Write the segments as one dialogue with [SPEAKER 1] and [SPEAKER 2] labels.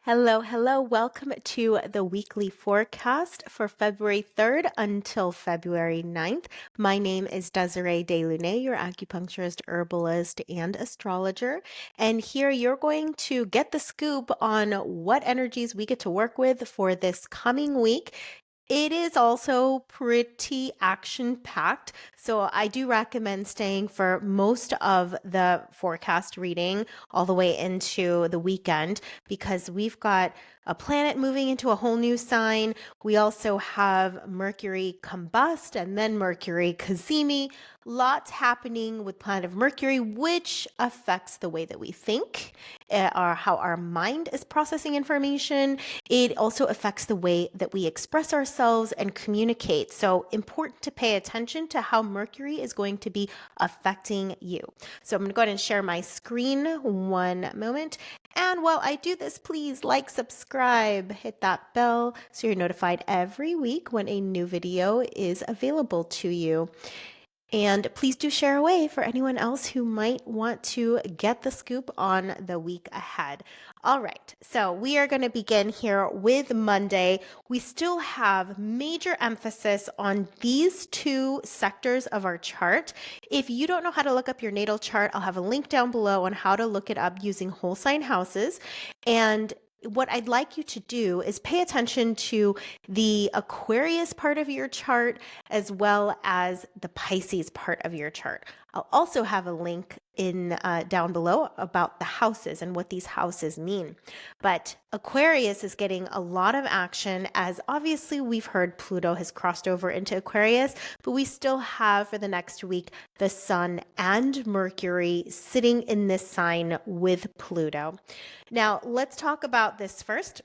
[SPEAKER 1] Hello, hello. Welcome to the weekly forecast for February 3rd until February 9th. My name is Desiree Deslunay, your acupuncturist, herbalist, and astrologer. And here you're going to get the scoop on what energies we get to work with for this coming week. It is also pretty action packed. So I do recommend staying for most of the forecast reading all the way into the weekend because we've got a planet moving into a whole new sign. We also have Mercury combust and then Mercury Cazimi. Lots happening with planet of Mercury, which affects the way that we think, or how our mind is processing information. It also affects the way that we express ourselves and communicate. So important to pay attention to how Mercury is going to be affecting you. So I'm going to go ahead and share my screen one moment. And while I do this, please like, subscribe, hit that bell so you're notified every week when a new video is available to you. And please do share away for anyone else who might want to get the scoop on the week ahead. All right, so we are going to begin here with Monday. We still have major emphasis on these two sectors of our chart. If you don't know how to look up your natal chart, I'll have a link down below on how to look it up using whole sign houses. And what I'd like you to do is pay attention to the Aquarius part of your chart as well as the Pisces part of your chart. I'll also have a link in down below about the houses and what these houses mean. But Aquarius is getting a lot of action as obviously we've heard Pluto has crossed over into Aquarius, but we still have for the next week the Sun and Mercury sitting in this sign with Pluto. Now, let's talk about this first.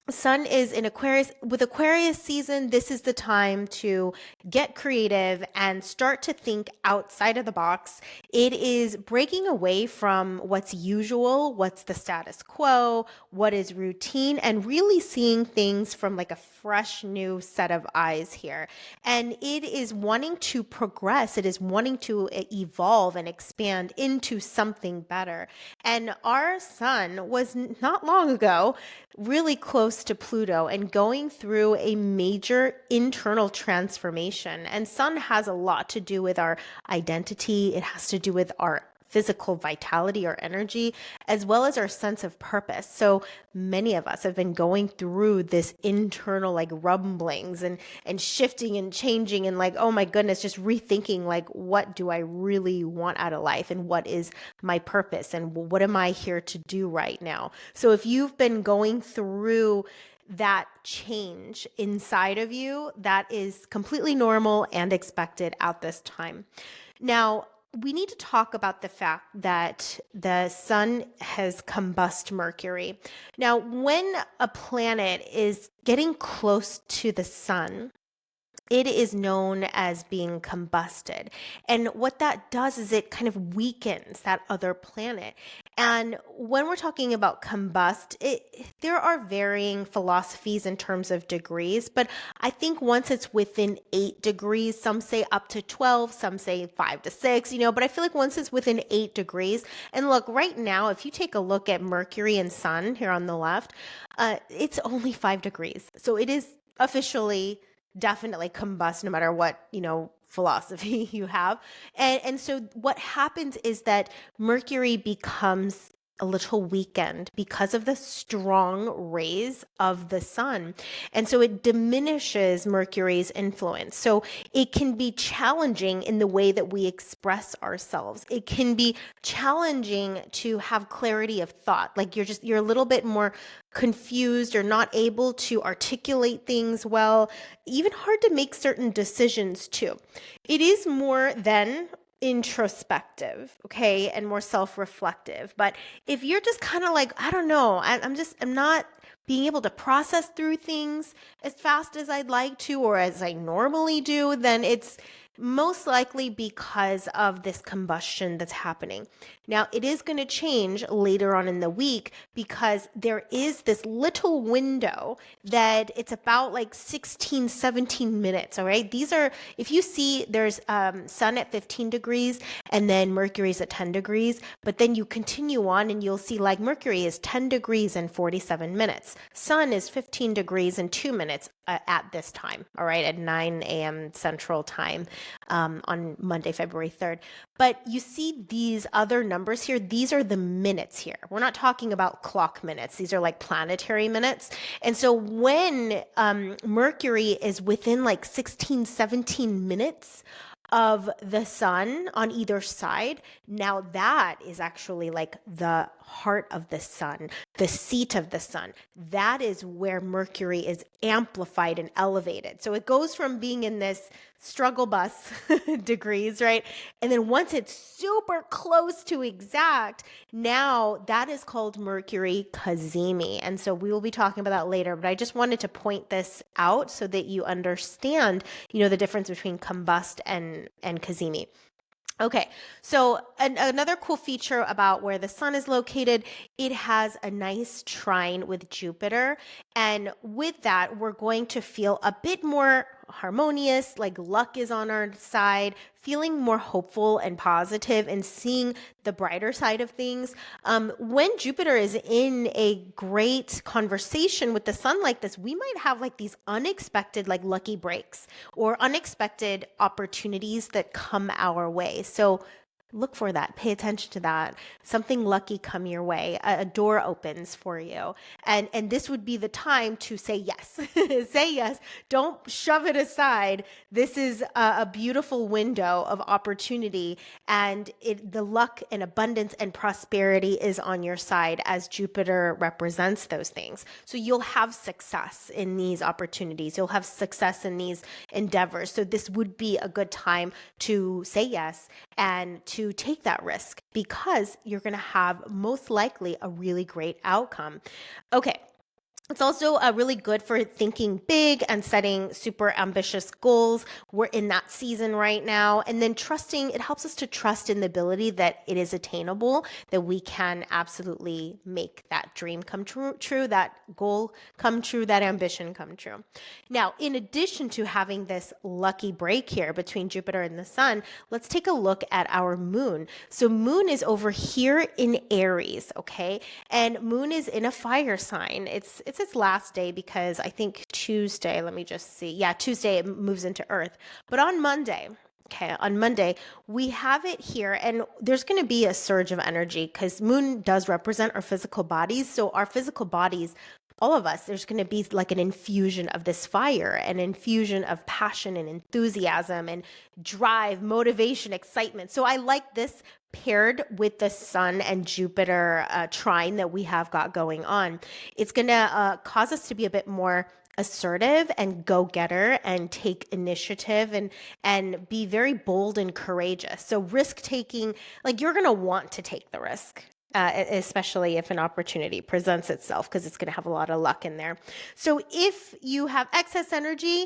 [SPEAKER 1] Sun is in Aquarius. With Aquarius season, this is the time to get creative and start to think outside of the box. It is breaking away from what's usual, what's the status quo, what is routine, and really seeing things from like a fresh new set of eyes here. And it is wanting to progress. It is wanting to evolve and expand into something better. And our sun was not long ago really close to Pluto and going through a major internal transformation. And Sun has a lot to do with our identity. It has to do with our physical vitality or energy, as well as our sense of purpose. So many of us have been going through this internal like rumblings and shifting and changing and like, oh my goodness, just rethinking like, what do I really want out of life and what is my purpose and what am I here to do right now? So if you've been going through that change inside of you, that is completely normal and expected at this time. Now, we need to talk about the fact that the sun has combust Mercury. Now, when a planet is getting close to the sun, it is known as being combusted. And what that does is it kind of weakens that other planet. And when we're talking about combust, there are varying philosophies in terms of degrees, but I think once it's within 8 degrees, some say up to 12, some say 5 to 6, but I feel like once it's within 8 degrees, and look, right now, if you take a look at Mercury and Sun here on the left, it's only 5 degrees. So it is officially definitely combust no matter what, philosophy you have. And so what happens is that Mercury becomes a little weakened because of the strong rays of the sun. And so it diminishes Mercury's influence. So it can be challenging in the way that we express ourselves. It can be challenging to have clarity of thought. Like you're a little bit more confused or not able to articulate things well, even hard to make certain decisions too. It is more than introspective, okay, and more self-reflective. But if you're just kind of like, I don't know, I'm not being able to process through things as fast as I'd like to or as I normally do, then it's most likely because of this combustion that's happening. Now, it is going to change later on in the week because there is this little window that it's about like 16, 17 minutes. All right. These are, if you see, there's sun at 15 degrees and then Mercury's at 10 degrees, but then you continue on and you'll see like Mercury is 10 degrees and 47 minutes. Sun is 15 degrees and 2 minutes at this time. All right. At 9 a.m. Central Time on Monday, February 3rd. But you see these other numbers here. These are the minutes here. We're not talking about clock minutes. These are like planetary minutes. And so when Mercury is within like 16, 17 minutes of the sun on either side, now that is actually like the heart of the sun, the seat of the sun. That is where Mercury is amplified and elevated. So it goes from being in this struggle bus degrees, right? And then once it's super close to exact, now that is called Mercury Cazimi. And so we will be talking about that later, but I just wanted to point this out so that you understand, the difference between combust and Cazimi. Okay, so another cool feature about where the sun is located, it has a nice trine with Jupiter. And with that, we're going to feel a bit more harmonious, like luck is on our side, feeling more hopeful and positive and seeing the brighter side of things. When Jupiter is in a great conversation with the sun like this, we might have like these unexpected, like lucky breaks or unexpected opportunities that come our way. So look for that. Pay attention to that. Something lucky come your way. A door opens for you. And this would be the time to say yes. Say yes. Don't shove it aside. This is a beautiful window of opportunity, and the luck and abundance and prosperity is on your side as Jupiter represents those things. So you'll have success in these opportunities. You'll have success in these endeavors. So this would be a good time to say yes and to take that risk because you're going to have most likely a really great outcome. Okay. It's also really good for thinking big and setting super ambitious goals. We're in that season right now. And then trusting, it helps us to trust in the ability that it is attainable, that we can absolutely make that dream come true, that goal come true, that ambition come true. Now, in addition to having this lucky break here between Jupiter and the sun, let's take a look at our moon. So moon is over here in Aries, okay? And moon is in a fire sign. It's its last day because I think Tuesday, let me just see. Yeah, Tuesday it moves into Earth. But on Monday, we have it here, and there's going to be a surge of energy because moon does represent our physical bodies. So our physical bodies, all of us, there's going to be like an infusion of this fire, an infusion of passion and enthusiasm and drive, motivation, excitement. So I like this paired with the sun and Jupiter trine that we have got going on. It's going to cause us to be a bit more assertive and go-getter and take initiative and be very bold and courageous. So risk-taking, like you're going to want to take the risk. Especially if an opportunity presents itself, because it's going to have a lot of luck in there. So if you have excess energy,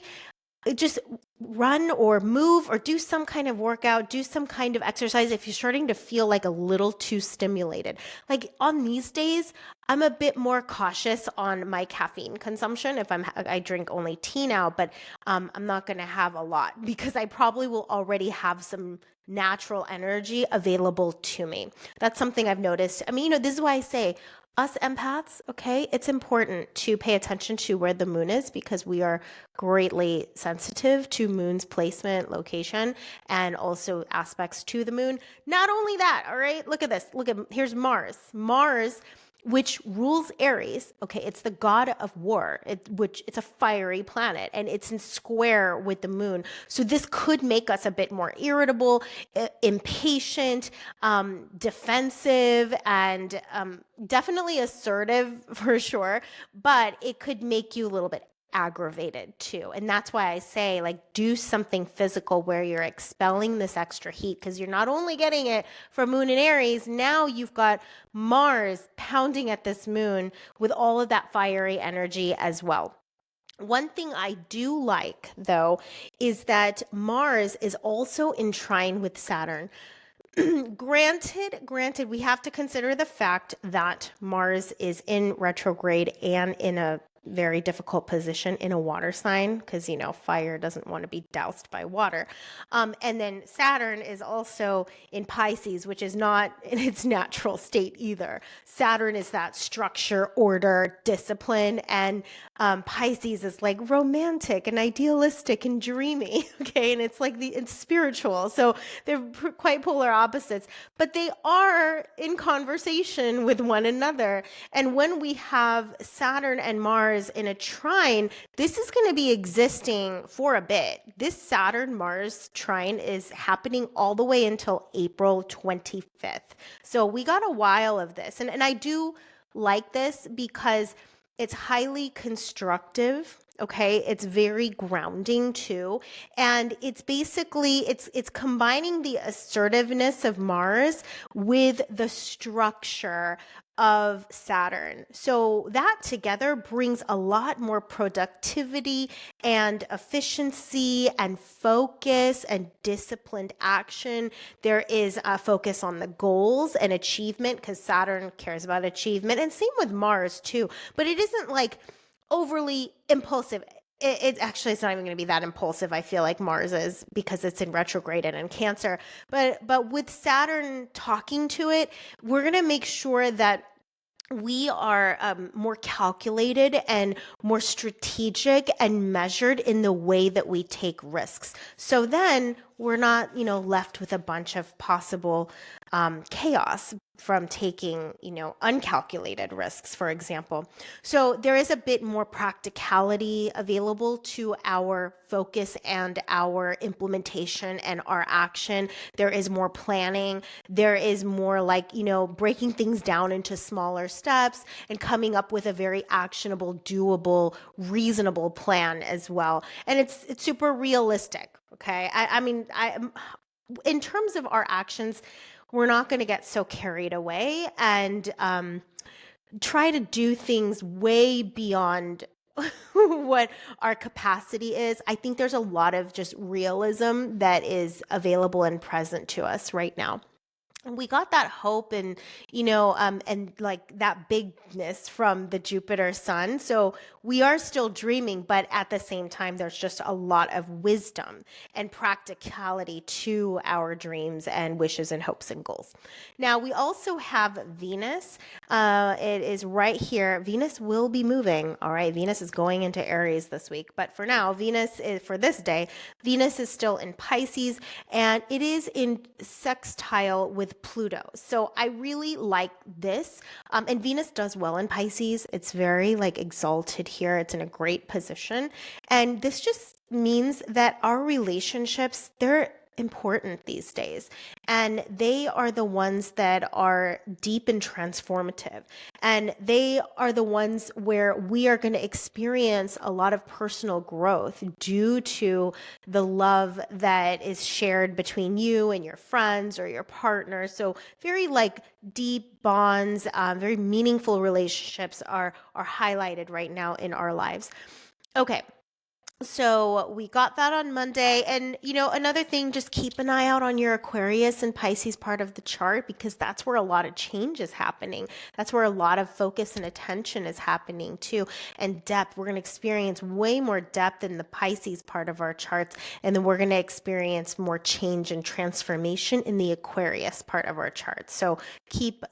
[SPEAKER 1] just run or move or do some kind of workout, do some kind of exercise if you're starting to feel like a little too stimulated. Like on these days, I'm a bit more cautious on my caffeine consumption. If I drink only tea now, but I'm not going to have a lot because I probably will already have some natural energy available to me. That's something I've noticed. I mean, this is why I say us empaths, okay, it's important to pay attention to where the moon is because we are greatly sensitive to moon's placement, location, and also aspects to the moon. Not only that, all right, look at this. Here's Mars. Mars, which rules Aries. Okay, it's the god of war, it's a fiery planet, and it's in square with the moon. So this could make us a bit more irritable, impatient, defensive, and definitely assertive for sure. But it could make you a little bit aggravated too. And that's why I say, like, do something physical where you're expelling this extra heat, because you're not only getting it from moon and Aries, now you've got Mars pounding at this moon with all of that fiery energy as well. One thing I do like, though, is that Mars is also in trine with Saturn. Granted, we have to consider the fact that Mars is in retrograde and in a very difficult position in a water sign because, fire doesn't want to be doused by water. And then Saturn is also in Pisces, which is not in its natural state either. Saturn is that structure, order, discipline, and Pisces is like romantic and idealistic and dreamy. Okay. And it's spiritual. So they're quite polar opposites, but they are in conversation with one another. And when we have Saturn and Mars in a trine, this is going to be existing for a bit. This Saturn Mars trine is happening all the way until April 25th. So we got a while of this. And I do like this because it's highly constructive. Okay, it's very grounding too, and it's combining the assertiveness of Mars with the structure of Saturn. So that together brings a lot more productivity and efficiency and focus and disciplined action. There is a focus on the goals and achievement because Saturn cares about achievement, and same with Mars too, but it isn't like overly impulsive. It's not even going to be that impulsive. I feel like Mars is because it's in retrograde and in Cancer. But with Saturn talking to it, we're going to make sure that we are more calculated and more strategic and measured in the way that we take risks. So then we're not, left with a bunch of possible chaos from taking, uncalculated risks, for example. So there is a bit more practicality available to our focus and our implementation and our action. There is more planning. There is more breaking things down into smaller steps and coming up with a very actionable, doable, reasonable plan as well. And it's super realistic. Okay. In terms of our actions, we're not going to get so carried away and try to do things way beyond what our capacity is. I think there's a lot of just realism that is available and present to us right now. And we got that hope and like that bigness from the Jupiter sun. So we are still dreaming, but at the same time, there's just a lot of wisdom and practicality to our dreams and wishes and hopes and goals. Now, we also have Venus. It is right here. Venus will be moving. All right. Venus is going into Aries this week. But for now, for this day, Venus is still in Pisces and it is in sextile with Pluto. So I really like this. And Venus does well in Pisces. It's very exalted here. It's in a great position. And this just means that our relationships, they're important these days. And they are the ones that are deep and transformative. And they are the ones where we are going to experience a lot of personal growth due to the love that is shared between you and your friends or your partner. So very deep bonds, very meaningful relationships are highlighted right now in our lives. Okay. So we got that on Monday. And, another thing, just keep an eye out on your Aquarius and Pisces part of the chart because that's where a lot of change is happening. That's where a lot of focus and attention is happening too. And depth, we're going to experience way more depth in the Pisces part of our charts. And then we're going to experience more change and transformation in the Aquarius part of our chart. So keep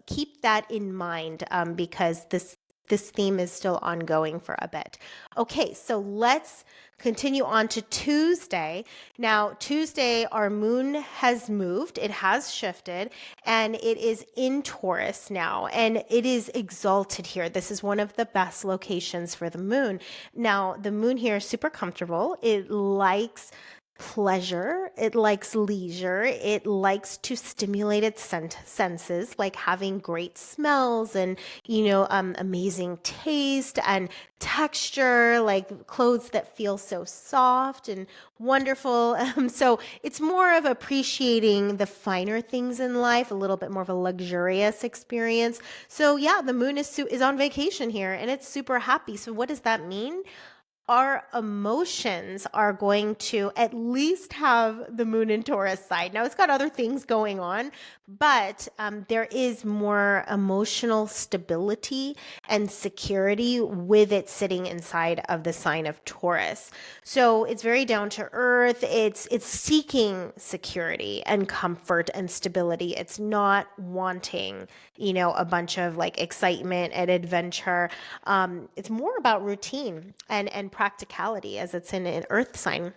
[SPEAKER 1] that in mind because this theme is still ongoing for a bit. Okay, so let's continue on to Tuesday. Now, Tuesday, our moon has moved. It has shifted and it is in Taurus now and it is exalted here. This is one of the best locations for the moon. Now, the moon here is super comfortable. It likes pleasure, it likes leisure, it likes to stimulate its senses, like having great smells and amazing taste and texture, like clothes that feel so soft and wonderful. So it's more of appreciating the finer things in life, a little bit more of a luxurious experience. So yeah, the moon is on vacation here and it's super happy. So what does that mean? our emotions are going to at least have the moon in Taurus side. Now, it's got other things going on, but there is more emotional stability and security with it sitting inside of the sign of Taurus. So it's very down to earth. It's seeking security and comfort and stability. It's not wanting, a bunch of like excitement and adventure. It's more about routine and practicality as it's in an earth sign.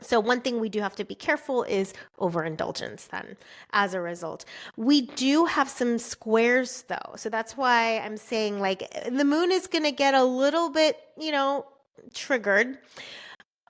[SPEAKER 1] So one thing we do have to be careful is overindulgence then as a result. We do have some squares though. So that's why I'm saying like the moon is going to get a little bit, triggered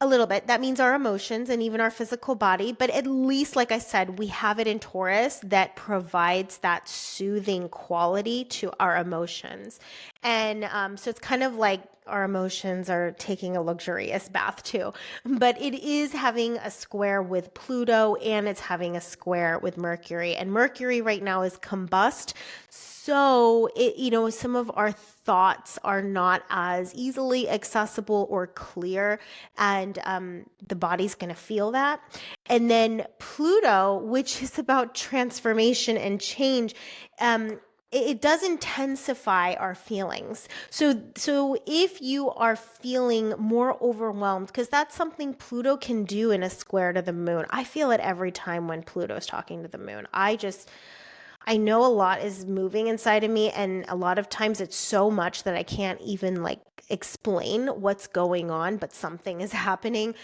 [SPEAKER 1] a little bit. That means our emotions and even our physical body. But at least, like I said, we have it in Taurus that provides that soothing quality to our emotions. And so it's kind of like our emotions are taking a luxurious bath too. But it is having a square with Pluto and it's having a square with Mercury. And Mercury right now is combust. So some of our thoughts are not as easily accessible or clear, and the body's going to feel that. And then Pluto, which is about transformation and change, it does intensify our feelings. So if you are feeling more overwhelmed, because that's something Pluto can do in a square to the moon. I feel it every time when Pluto is talking to the moon. I know a lot is moving inside of me, and a lot of times it's so much that I can't even like explain what's going on, but something is happening.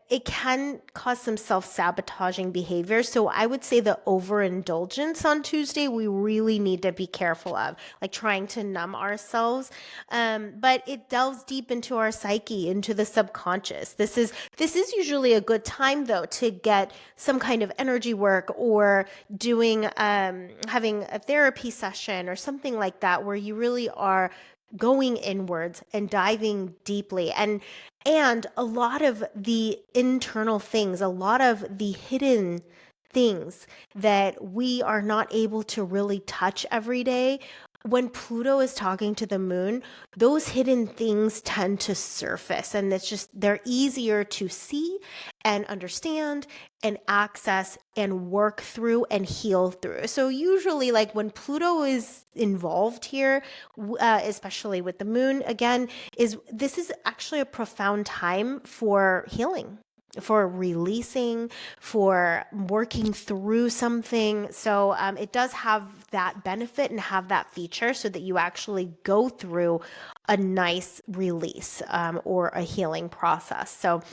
[SPEAKER 1] It can cause some self-sabotaging behavior. So I would say the overindulgence on Tuesday, we really need to be careful of, like trying to numb ourselves. But it delves deep into our psyche, into the subconscious. This is usually a good time though to get some kind of energy work or doing having a therapy session or something like that, where you really are going inwards and diving deeply, and a lot of the internal things, a lot of the hidden things that we are not able to really touch every day. When Pluto is talking to the moon, those hidden things tend to surface, and they're easier to see and understand and access and work through and heal through. So usually like when Pluto is involved here, especially with the moon again, this is actually a profound time for healing, for releasing, for working through something. So it does have that benefit and have that feature so that you actually go through a nice release or a healing process. So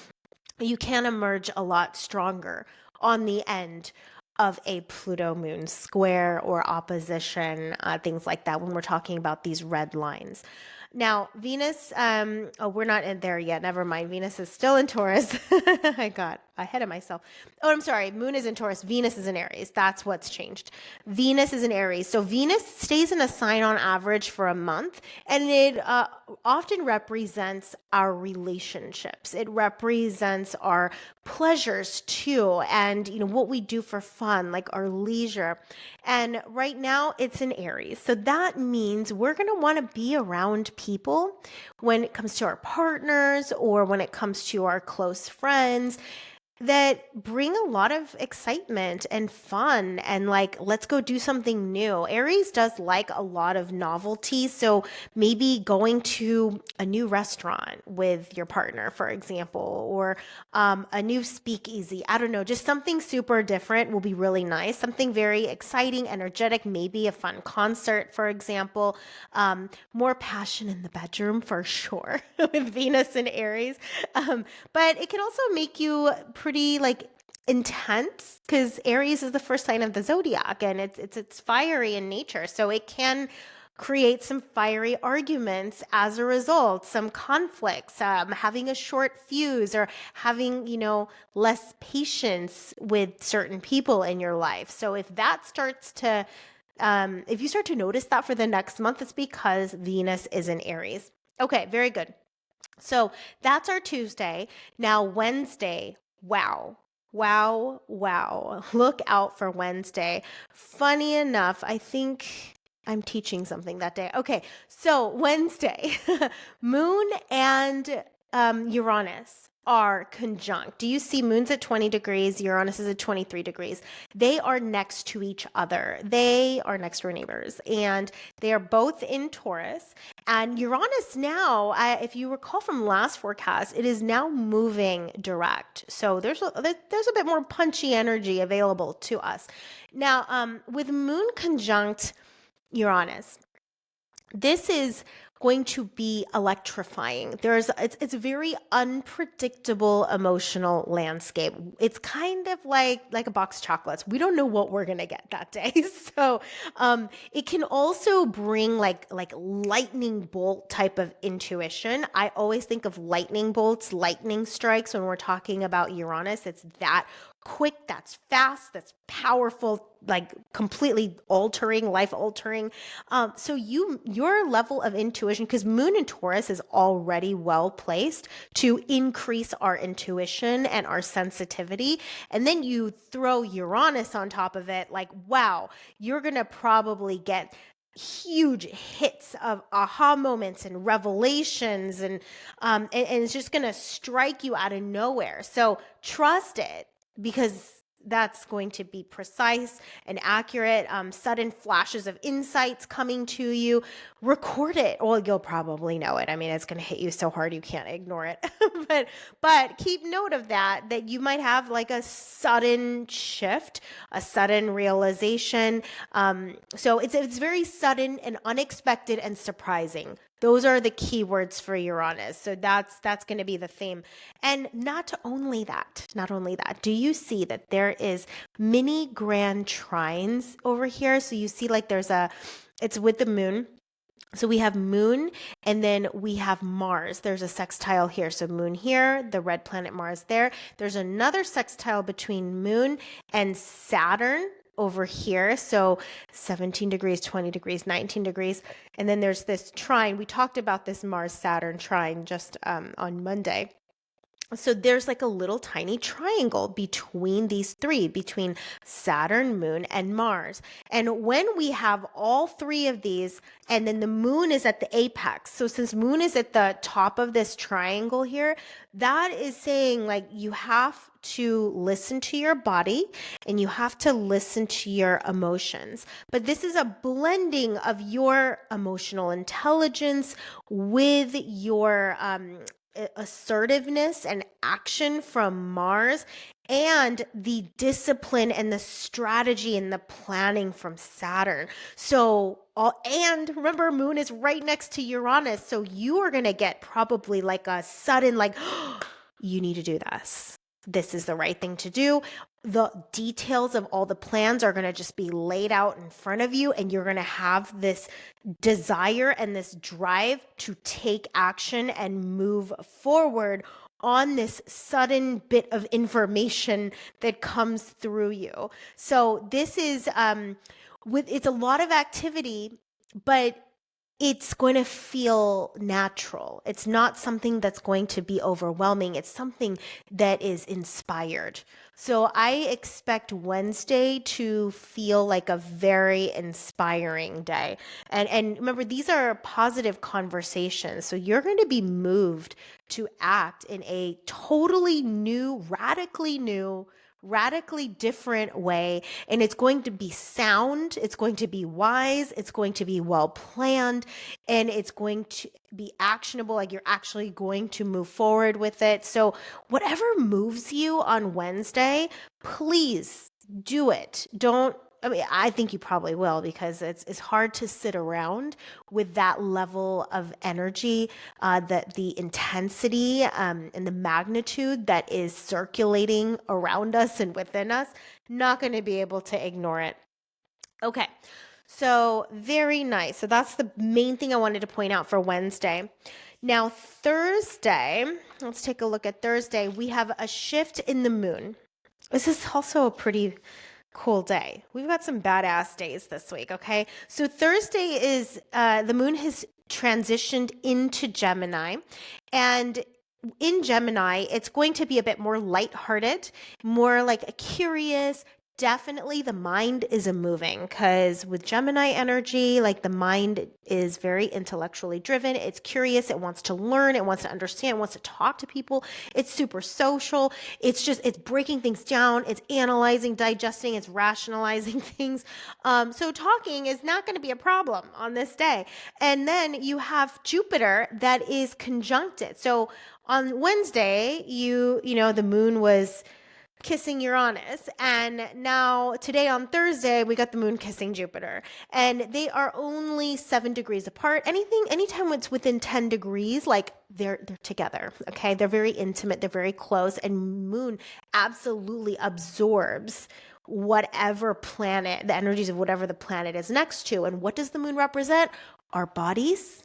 [SPEAKER 1] you can emerge a lot stronger on the end of a Pluto moon square or opposition, things like that, when we're talking about these red lines. Now, Venus, we're not in there yet. Never mind. Venus is still in Taurus. I got ahead of myself. Oh, I'm sorry. Moon is in Taurus. Venus is in Aries. That's what's changed. Venus is in Aries. So Venus stays in a sign on average for a month, and it often represents our relationships. It represents our pleasures too, and what we do for fun, like our leisure. And right now it's in Aries. So that means we're going to want to be around people when it comes to our partners or when it comes to our close friends that bring a lot of excitement and fun and like, let's go do something new. Aries does like a lot of novelty. So maybe going to a new restaurant with your partner, for example, or a new speakeasy. I don't know, just something super different will be really nice. Something very exciting, energetic, maybe a fun concert, for example. More passion in the bedroom for sure with Venus and Aries. But it can also make you pretty like intense, because Aries is the first sign of the zodiac and it's fiery in nature. So it can create some fiery arguments as a result, some conflicts, having a short fuse or having, less patience with certain people in your life. So if that starts to, if you start to notice that for the next month, it's because Venus is in Aries. Okay, very good. So that's our Tuesday. Now, Wednesday, wow. Wow, wow. Look out for Wednesday. Funny enough, I think I'm teaching something that day. Okay, so Wednesday, Moon and Uranus are conjunct. Do you see Moon's at 20 degrees, Uranus is at 23 degrees? They are next to each other. They are next door neighbors, and they are both in Taurus. And Uranus now, if you recall from last forecast, it is now moving direct. So there's a bit more punchy energy available to us. Now, with Moon conjunct Uranus, this is going to be electrifying. It's a very unpredictable emotional landscape. It's kind of like a box of chocolates. We don't know what we're gonna get that day. So it can also bring like lightning bolt type of intuition. I always think of lightning bolts, lightning strikes when we're talking about Uranus. It's that quick, that's fast, that's powerful, like completely altering, life altering. So your level of intuition, because Moon in Taurus is already well placed to increase our intuition and our sensitivity. And then you throw Uranus on top of it, like, wow, you're going to probably get huge hits of aha moments and revelations, and it's just going to strike you out of nowhere. So trust it, because that's going to be precise and accurate. Sudden flashes of insights coming to you. Record it. Well, you'll probably know it. I mean, it's going to hit you so hard you can't ignore it. but keep note of that you might have like a sudden shift, a sudden realization. So it's very sudden and unexpected and surprising. Those are the keywords for Uranus. So that's going to be the theme. And not only that, do you see that there is mini grand trines over here? So you see like it's with the Moon. So we have Moon, and then we have Mars. There's a sextile here. So Moon here, the red planet Mars there. There's another sextile between Moon and Saturn over here. So 17 degrees, 20 degrees, 19 degrees. And then there's this trine. We talked about this Mars-Saturn trine just on Monday. So there's like a little tiny triangle between these three, between Saturn, Moon, and Mars. And when we have all three of these, and then the Moon is at the apex. So since Moon is at the top of this triangle here, that is saying like you have to listen to your body and you have to listen to your emotions. But this is a blending of your emotional intelligence with your assertiveness and action from Mars, and the discipline and the strategy and the planning from Saturn. So, and remember, Moon is right next to Uranus. So you are going to get probably like a sudden, like, you need to do this. This is the right thing to do. The details of all the plans are going to just be laid out in front of you, and you're going to have this desire and this drive to take action and move forward on this sudden bit of information that comes through you. So this is it's a lot of activity, but it's going to feel natural. It's not something that's going to be overwhelming. It's something that is inspired. So I expect Wednesday to feel like a very inspiring day. And remember, these are positive conversations. So you're going to be moved to act in a totally new, radically different way, and it's going to be sound, it's going to be wise, it's going to be well planned, and it's going to be actionable. Like you're actually going to move forward with it. So whatever moves you on Wednesday, please do it. I think you probably will, because it's hard to sit around with that level of energy, the intensity and the magnitude that is circulating around us and within us. Not going to be able to ignore it. Okay, so very nice. So that's the main thing I wanted to point out for Wednesday. Now, Thursday, let's take a look at Thursday. We have a shift in the Moon. This is also a pretty cool day. We've got some badass days this week, okay? So Thursday is, the Moon has transitioned into Gemini, and in Gemini, it's going to be a bit more lighthearted, more like a curious, Definitely the mind is a moving because with Gemini energy, like the mind is very intellectually driven. It's curious. It wants to learn. It wants to understand. It wants to talk to people. It's super social. It's breaking things down. It's analyzing, digesting, it's rationalizing things. So talking is not going to be a problem on this day. And then you have Jupiter that is conjuncted. So on Wednesday, the moon was kissing Uranus. And now today on Thursday, we got the moon kissing Jupiter. And they are only 7 degrees apart. Anytime it's within 10 degrees, like they're together. Okay. They're very intimate, they're very close. And moon absolutely absorbs whatever planet, the energies of whatever the planet is next to. And what does the moon represent? Our bodies,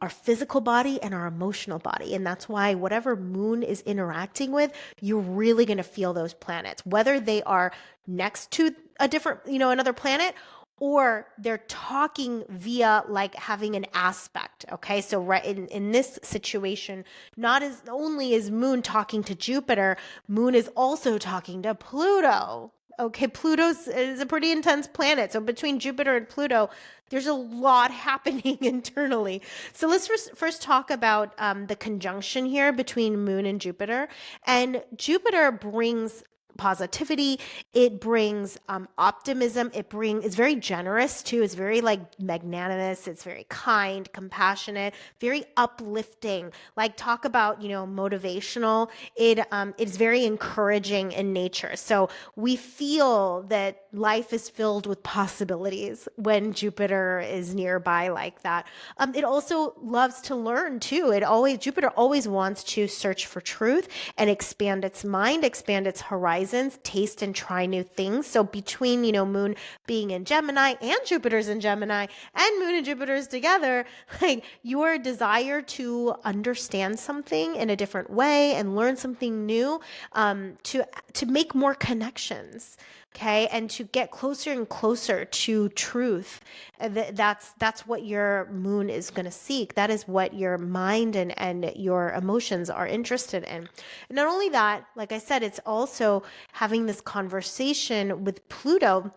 [SPEAKER 1] our physical body and our emotional body. And that's why whatever moon is interacting with, you're really going to feel those planets, whether they are next to a different, another planet, or they're talking via like having an aspect. Okay. So right in this situation, not as only is moon talking to Jupiter, moon is also talking to Pluto. Okay, Pluto is a pretty intense planet. So between Jupiter and Pluto, there's a lot happening internally. So let's first talk about the conjunction here between Moon and Jupiter. And Jupiter brings positivity. It brings optimism. It's very generous too. It's very like magnanimous. It's very kind, compassionate, very uplifting. Like talk about, motivational. It's very encouraging in nature. So we feel that life is filled with possibilities when Jupiter is nearby like that. It also loves to learn too. Jupiter always wants to search for truth and expand its mind, expand its horizons, taste and try new things. So between, moon being in Gemini and Jupiter's in Gemini and moon and Jupiter's together, like your desire to understand something in a different way and learn something new, to make more connections. Okay. And to get closer and closer to truth. That's what your moon is going to seek. That is what your mind and your emotions are interested in. And not only that, like I said, it's also having this conversation with Pluto.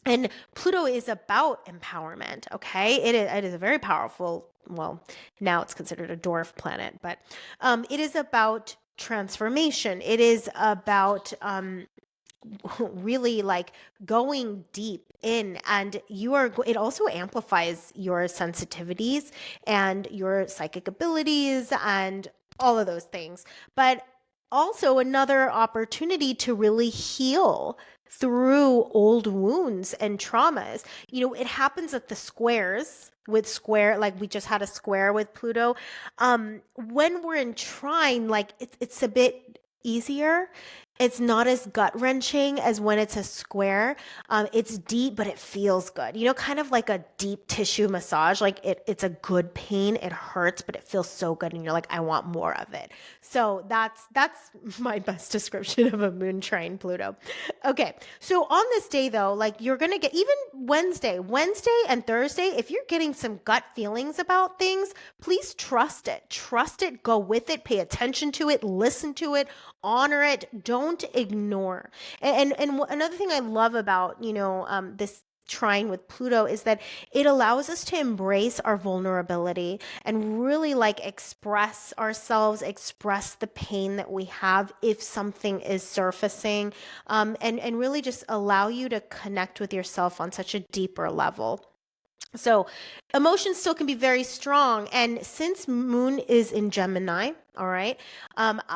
[SPEAKER 1] And Pluto is about empowerment. Okay. It is a very powerful, well, now it's considered a dwarf planet, but it is about transformation. It is about really like going deep in, and it also amplifies your sensitivities and your psychic abilities and all of those things, but also another opportunity to really heal through old wounds and traumas. It happens at the squares with square, like we just had a square with Pluto. When we're in trine, like it's a bit easier. It's not as gut wrenching as when it's a square. It's deep, but it feels good. Kind of like a deep tissue massage. Like it's a good pain. It hurts, but it feels so good, and you're like, I want more of it. So that's my best description of a moon trine Pluto. Okay, so on this day though, like you're gonna get even Wednesday and Thursday. If you're getting some gut feelings about things, please trust it. Trust it. Go with it. Pay attention to it. Listen to it. Honor it. Don't ignore. And another thing I love about this trine with Pluto is that it allows us to embrace our vulnerability and really like express ourselves, express the pain that we have if something is surfacing, and really just allow you to connect with yourself on such a deeper level. So emotions still can be very strong. And since moon is in Gemini, all right,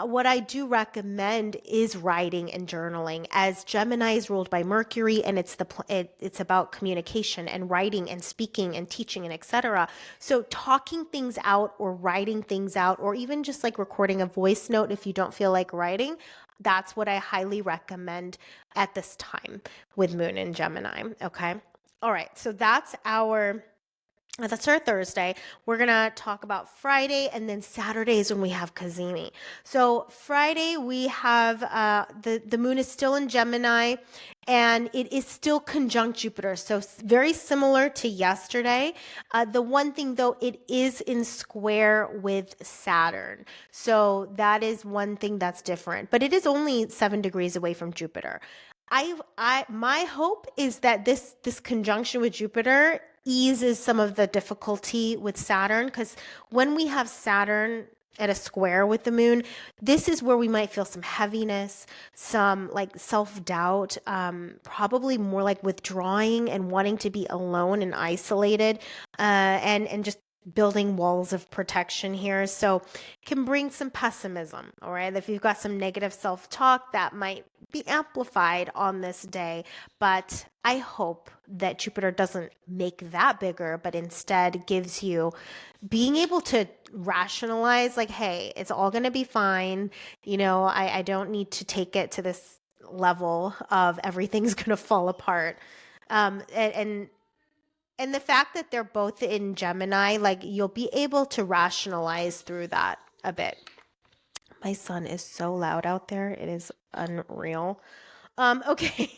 [SPEAKER 1] what I do recommend is writing and journaling, as Gemini is ruled by Mercury, and it's about communication and writing and speaking and teaching and etc. So talking things out or writing things out, or even just like recording a voice note if you don't feel like writing, that's what I highly recommend at this time with moon in Gemini. Okay. All right, so that's our Thursday. We're going to talk about Friday, and then Saturday is when we have Cazimi. So Friday we have the moon is still in Gemini, and it is still conjunct Jupiter. So very similar to yesterday. The one thing though, it is in square with Saturn. So that is one thing that's different, but it is only 7 degrees away from Jupiter. my hope is that this conjunction with Jupiter eases some of the difficulty with Saturn, because when we have Saturn at a square with the moon, this is where we might feel some heaviness, some like self-doubt, probably more like withdrawing and wanting to be alone and isolated, and just building walls of protection here. So can bring some pessimism, all right? If you've got some negative self-talk, that might be amplified on this day. But I hope that Jupiter doesn't make that bigger, but instead gives you being able to rationalize, like, hey, it's all going to be fine. I don't need to take it to this level of everything's going to fall apart. And the fact that they're both in Gemini, like, you'll be able to rationalize through that a bit. My son is so loud out there. It is unreal. Okay.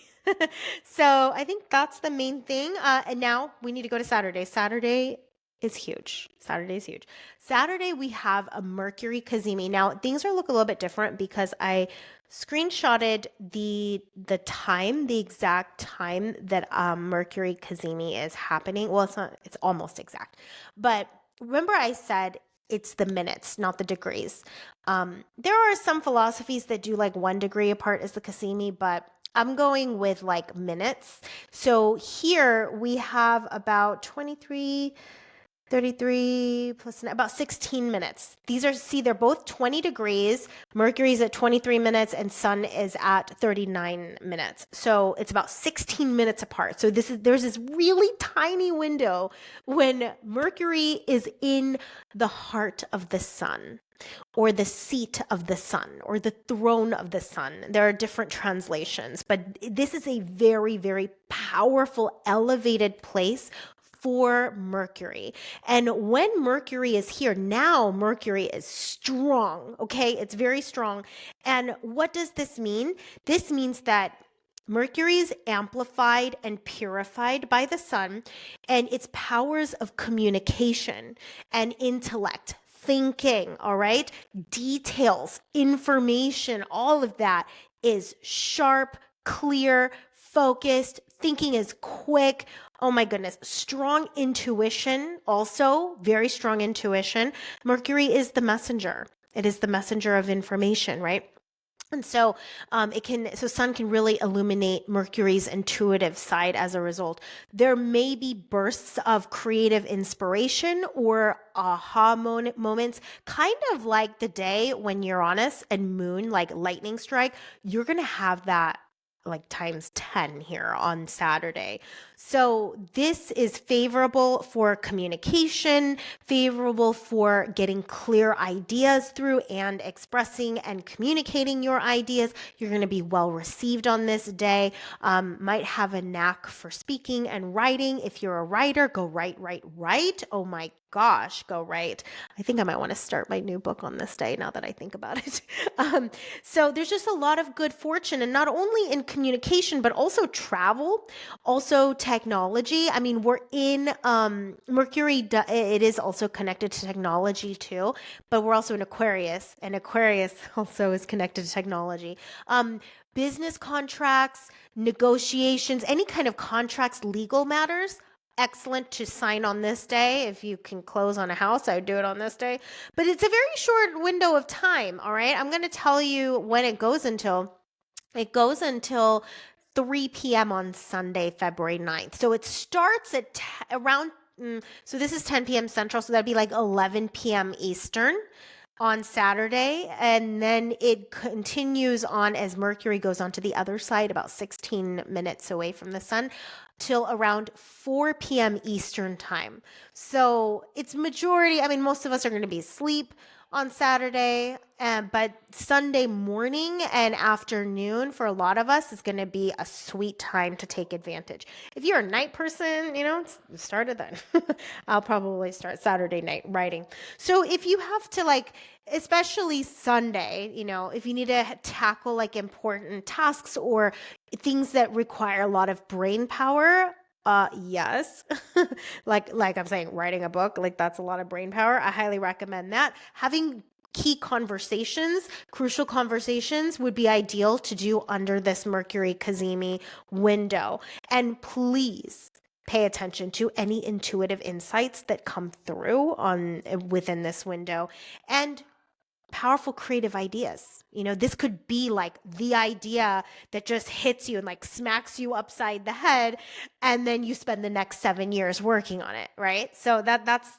[SPEAKER 1] So I think that's the main thing. And now we need to go to Saturday. Saturday is huge. Saturday is huge. Saturday, we have a Mercury Cazimi. Now, things are look a little bit different because I screenshotted the time, the exact time that Mercury Cazimi is happening. Well, it's not, it's almost exact. But remember I said it's the minutes, not the degrees. There are some philosophies that do like 1 degree apart is the Cazimi, but I'm going with like minutes. So here we have about 23, 33 plus about 16 minutes. They're both 20 degrees. Mercury's at 23 minutes and Sun is at 39 minutes. So it's about 16 minutes apart. So there's this really tiny window when Mercury is in the heart of the Sun, or the seat of the Sun, or the throne of the Sun. There are different translations, but this is a very, very powerful, elevated place for Mercury. And when Mercury is here, now Mercury is strong, okay? It's very strong. And what does this mean? This means that Mercury is amplified and purified by the Sun, and its powers of communication and intellect, thinking, all right? Details, information, all of that is sharp, clear, focused. Thinking is quick. Oh my goodness. Strong intuition, also very strong intuition. Mercury is the messenger. It is the messenger of information, right? And so Sun can really illuminate Mercury's intuitive side as a result. There may be bursts of creative inspiration or aha moments, kind of like the day when Uranus and Moon, like lightning strike. You're going to have that like times 10 here on Saturday. So this is favorable for communication, favorable for getting clear ideas through and expressing and communicating your ideas. You're going to be well received on this day. Might have a knack for speaking and writing. If you're a writer, go write. Oh my gosh, go write. I think I might want to start my new book on this day now that I think about it. So there's just a lot of good fortune, and not only in communication, but also travel, also technology. I mean, we're in Mercury, it is also connected to technology too, but we're also in Aquarius, and Aquarius also is connected to technology. Business contracts, negotiations, any kind of contracts, legal matters, excellent to sign on this day. If you can close on a house, I would do it on this day. But it's a very short window of time, all right? I'm going to tell you when it goes until. It goes until 3 p.m. on Sunday, February 9th. So it starts at around, so this is 10 p.m. Central, so that'd be like 11 p.m. Eastern on Saturday, and then it continues on as Mercury goes on to the other side, about 16 minutes away from the Sun, till around 4 p.m. Eastern time. So it's majority, I mean, most of us are going to be asleep on Saturday, but Sunday morning and afternoon for a lot of us is going to be a sweet time to take advantage. If you're a night person, start it then. I'll probably start Saturday night writing. So if you have to like, especially Sunday, if you need to tackle like important tasks or things that require a lot of brain power, yes. like I'm saying, writing a book, like that's a lot of brain power. I highly recommend that. Having key conversations, crucial conversations would be ideal to do under this Mercury Cazimi window. And please pay attention to any intuitive insights that come through on within this window, and powerful creative ideas. This could be like the idea that just hits you and like smacks you upside the head, and then you spend the next 7 years working on it, right? So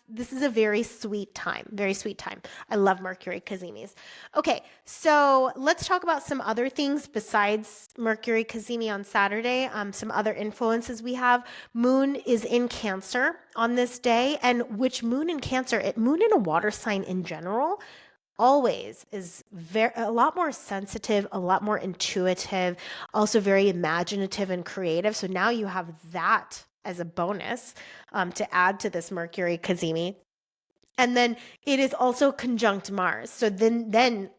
[SPEAKER 1] this is a very sweet time, very sweet time. I love Mercury Cazimis. Okay, so let's talk about some other things besides Mercury Cazimi on Saturday. Some other influences we have. Moon is in Cancer on this day, and which moon in Cancer, moon in a water sign in general, always is a lot more sensitive, a lot more intuitive, also very imaginative and creative. So now you have that as a bonus to add to this Mercury Cazimi. And then it is also conjunct Mars. So then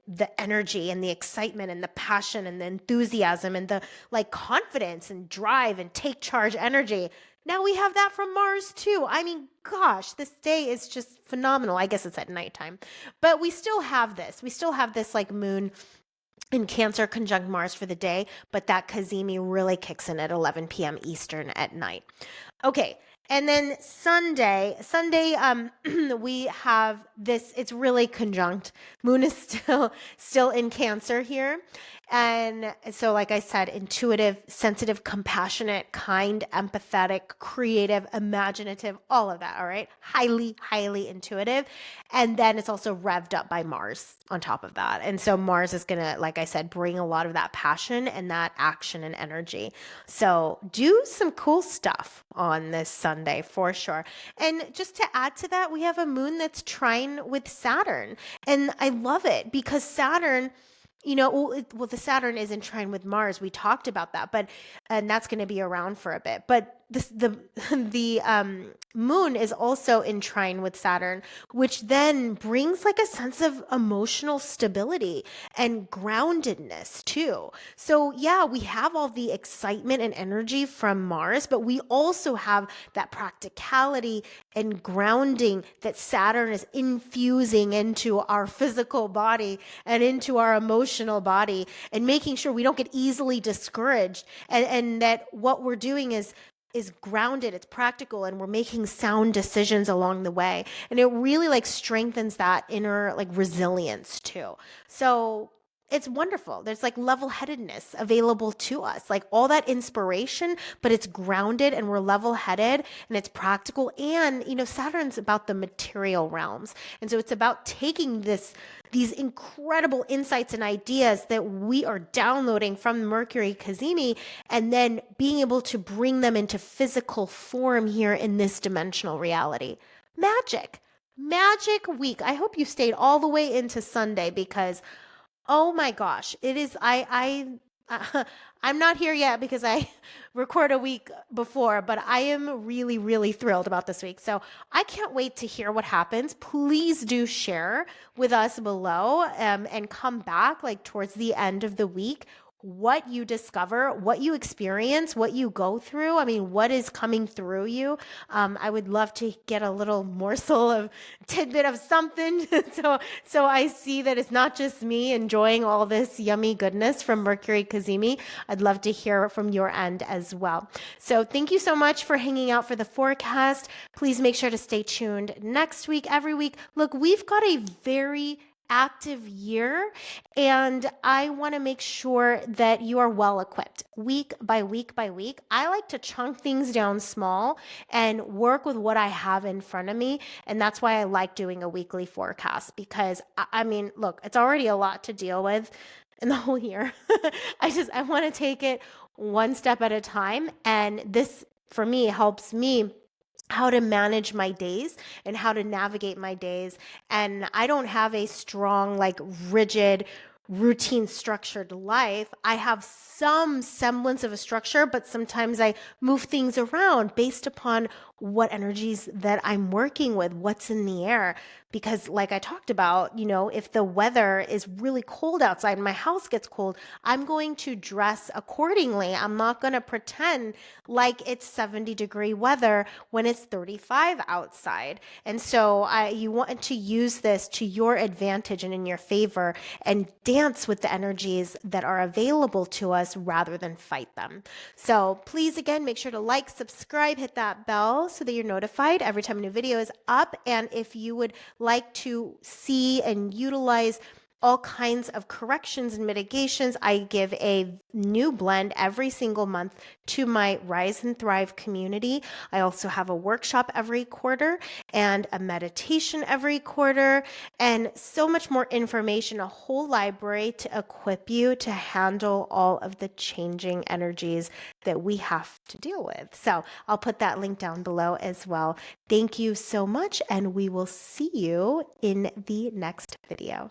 [SPEAKER 1] the energy and the excitement and the passion and the enthusiasm and the like confidence and drive and take charge energy. Now we have that from Mars too. I mean, gosh, this day is just phenomenal. I guess it's at nighttime, but we still have this. We still have this like moon in Cancer conjunct Mars for the day, but that Cazimi really kicks in at 11 p.m. Eastern at night. Okay. And then Sunday, we have this, it's really conjunct. Moon is still in Cancer here. And so, like I said, intuitive, sensitive, compassionate, kind, empathetic, creative, imaginative, all of that, all right? Highly, highly intuitive. And then it's also revved up by Mars on top of that. And so Mars is going to, like I said, bring a lot of that passion and that action and energy. So do some cool stuff on this Sunday for sure. And just to add to that, we have a moon that's trine with Saturn. And I love it because Saturn, the Saturn is in trine with Mars. We talked about that, and that's going to be around for a bit. But the moon is also in trine with Saturn, which then brings like a sense of emotional stability and groundedness too. So yeah, we have all the excitement and energy from Mars, but we also have that practicality and grounding that Saturn is infusing into our physical body and into our emotional body, and making sure we don't get easily discouraged, and that what we're doing is grounded, it's practical, and we're making sound decisions along the way. And it really like strengthens that inner like resilience too. So it's wonderful. There's like level-headedness available to us, like all that inspiration, but it's grounded and we're level-headed and it's practical. And, Saturn's about the material realms. And so it's about taking these incredible insights and ideas that we are downloading from Mercury Cazimi and then being able to bring them into physical form here in this dimensional reality. Magic week. I hope you stayed all the way into Sunday because oh my gosh, it is. I'm not here yet because I record a week before, but I am really, really thrilled about this week. So I can't wait to hear what happens. Please do share with us below, and come back like towards the end of the week, what you discover, what you experience, what you go through. I mean, what is coming through you. I would love to get a little morsel of tidbit of something. So I see that it's not just me enjoying all this yummy goodness from Mercury Cazimi. I'd love to hear from your end as well. So thank you so much for hanging out for the forecast. Please make sure to stay tuned next week, every week. Look, we've got a very active year, and I want to make sure that you are well equipped week by week by week. I like to chunk things down small and work with what I have in front of me, and that's why I like doing a weekly forecast, because I mean, look, it's already a lot to deal with in the whole year. I want to take it one step at a time, and this for me helps me how to manage my days and how to navigate my days. And I don't have a strong, like rigid, routine structured life. I have some semblance of a structure, but sometimes I move things around based upon what energies that I'm working with, what's in the air. Because, like I talked about, if the weather is really cold outside and my house gets cold, I'm going to dress accordingly. I'm not going to pretend like it's 70-degree weather when it's 35 outside. And so you want to use this to your advantage and in your favor and dance with the energies that are available to us rather than fight them. So please, again, make sure to like, subscribe, hit that bell so that you're notified every time a new video is up. And if you would like to see and utilize all kinds of corrections and mitigations, I give a new blend every single month to my Rise and Thrive community. I also have a workshop every quarter and a meditation every quarter, and so much more information, a whole library to equip you to handle all of the changing energies that we have to deal with. So I'll put that link down below as well. Thank you so much, and we will see you in the next video.